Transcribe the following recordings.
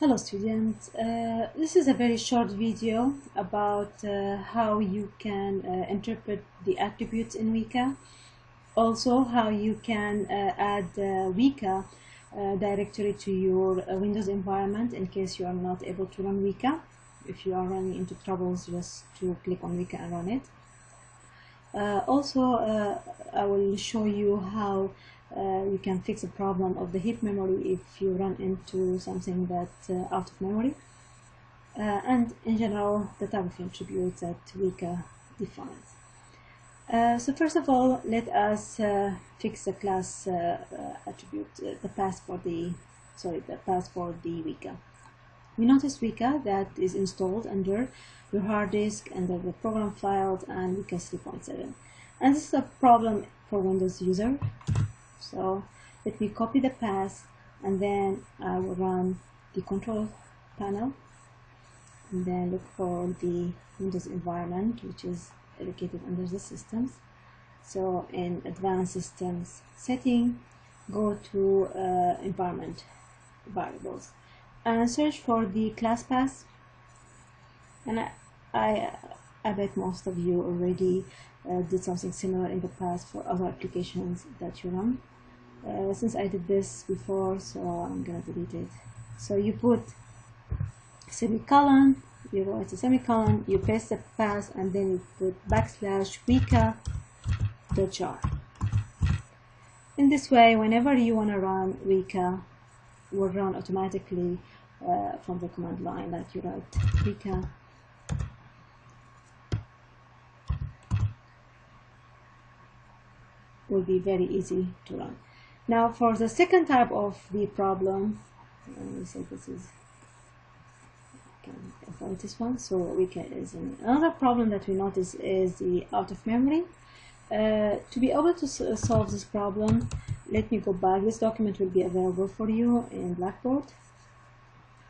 Hello students, this is a very short video about how you can interpret the attributes in Weka. Also how you can add Weka directory to your Windows environment in case you are not able to run Weka. If you are running into troubles, just to click on Weka and run it. I will show you how you can fix a problem of the heap memory if you run into something that's out of memory, and in general the type of attributes that Weka defines. So first of all, let us fix the class attribute, the path for the Weka. You notice Weka that is installed under your hard disk, under the program files, and Weka 3.7. And this is a problem for Windows user. So let me copy the path, and then I will run the control panel, and then look for the Windows environment, which is located under the systems. So in advanced systems setting, go to environment variables and search for the class path. And I bet most of you already did something similar in the past for other applications that you run. Since I did this before, so I'm gonna delete it. So you put semicolon, you write a semicolon, you paste the path, and then you put /weka.jar. In this way, whenever you want to run Weka, will run automatically from the command line. Like you write Weka will be very easy to run. Now for the second type of the problem, let me say this is, I can avoid this one. So Weka is another problem that we notice is the out of memory. To be able to solve this problem, let me go back. This document will be available for you in Blackboard.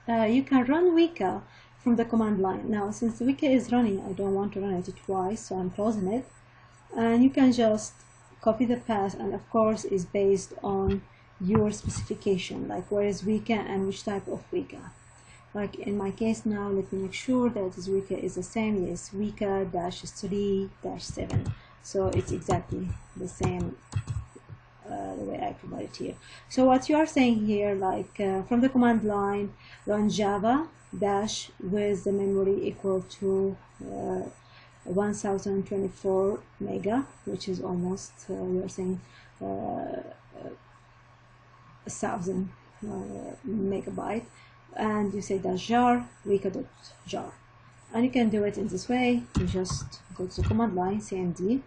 You can run Weka from the command line. Now since the Weka is running, I don't want to run it twice, so I'm closing it. And you can just copy the path, and of course is based on your specification, like where is Weka and which type of Weka. Like in my case now, let me make sure that this Weka is the same. Yes, Weka-3-7. So it's exactly the same the way I provide it here. So what you are saying here, like from the command line, run Java dash with the memory equal to 1024 mega, which is almost we are saying 1000 megabyte, and you say dash jar weka.jar, and you can do it in this way. You just go to the command line cmd,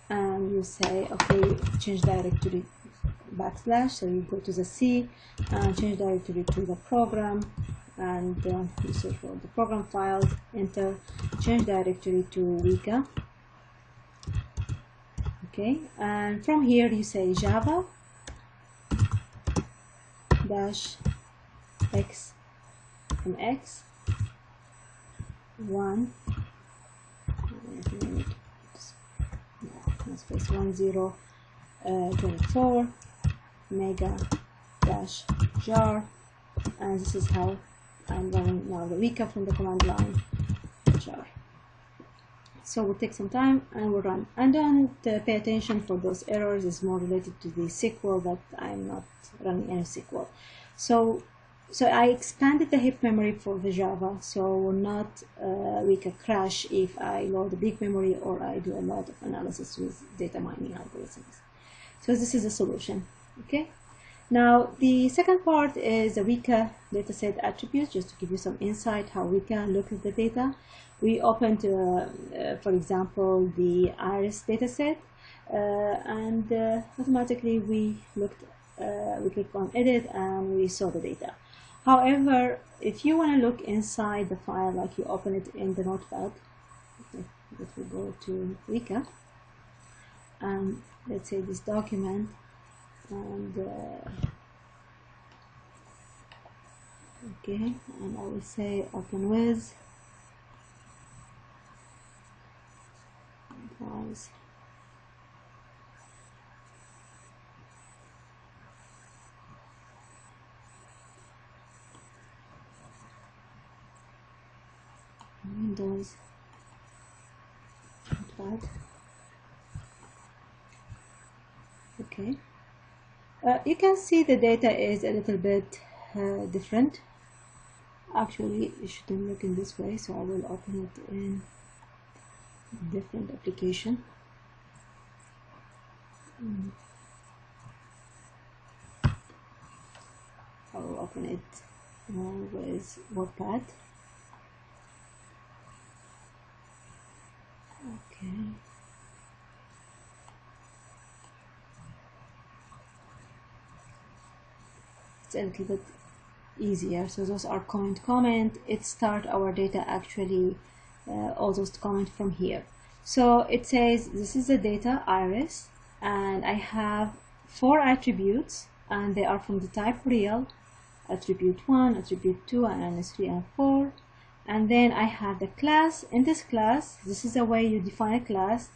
and you say okay, change directory /, so you go to the C and change directory to the program, and you search for the program files, enter, change directory to Weka. Okay, and from here you say Java dash xmx 1 space 1024 mega dash jar, and this is how I'm running now the Weka from the command line jar. So we'll take some time and we'll run, and don't pay attention for those errors. It's more related to the SQL, that I'm not running any SQL. So I expanded the heap memory for the Java, so will not Weka crash if I load a big memory or I do a lot of analysis with data mining algorithms. So this is a solution. Okay. Now the second part is the Weka dataset attributes. Just to give you some insight how Weka looks at the data, we opened, for example, the iris dataset, and automatically we clicked on edit and we saw the data. However, if you want to look inside the file, like you open it in the notepad, let me go to Weka, and let's say this document, and okay, and I will say open with files. Windows. Not bad. Okay. You can see the data is a little bit different. Actually, it shouldn't look in this way, so I will open it in a different application. I will open it with WordPad. Okay. It's a little bit easier. So those are comment. It start our data actually all those comment from here. So it says this is the data iris, and I have 4 attributes, and they are from the type real, attribute 1, attribute 2, and 3 and 4. And then I have the class. In this class, this is the way you define a class.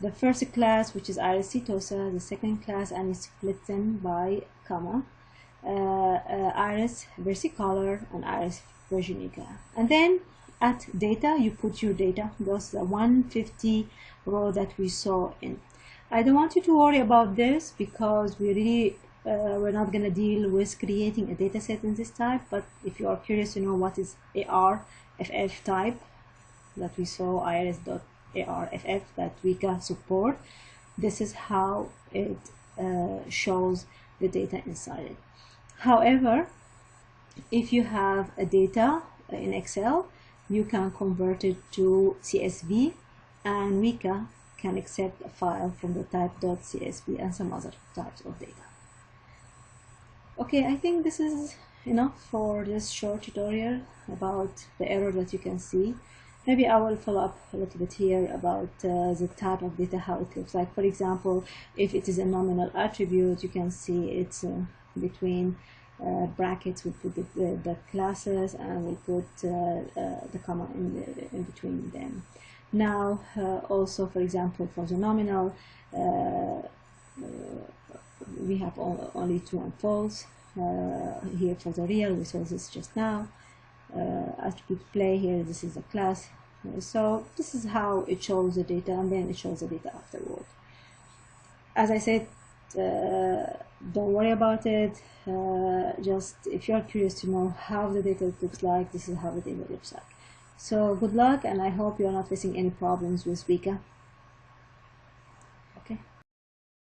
The first class, which is iris setosa, the second class, and you split them by comma. Iris versicolor and iris virginica. And then at data, you put your data. That's the 150 row that we saw in. I don't want you to worry about this because we're not going to deal with creating a data set in this type. But if you are curious to know what is ARFF type that we saw, iris.arff that Weka support, this is how it shows the data inside it. However, if you have a data in Excel, you can convert it to CSV, and Weka can accept a file from the type .csv and some other types of data. Okay, I think this is enough for this short tutorial about the error that you can see. Maybe I will follow up a little bit here about the type of data, how it looks like. For example, if it is a nominal attribute, you can see it's between brackets. We'll put the classes, and we'll put the comma in between them. Now, also, for example, for the nominal, we have only true and false. Here for the real, we saw this just now. Attribute play here, this is a class. So this is how it shows the data, and then it shows the data afterward. As I said, don't worry about it. Just if you're curious to know how the data looks like, this is how the data looks like. So good luck, and I hope you're not facing any problems with Weka.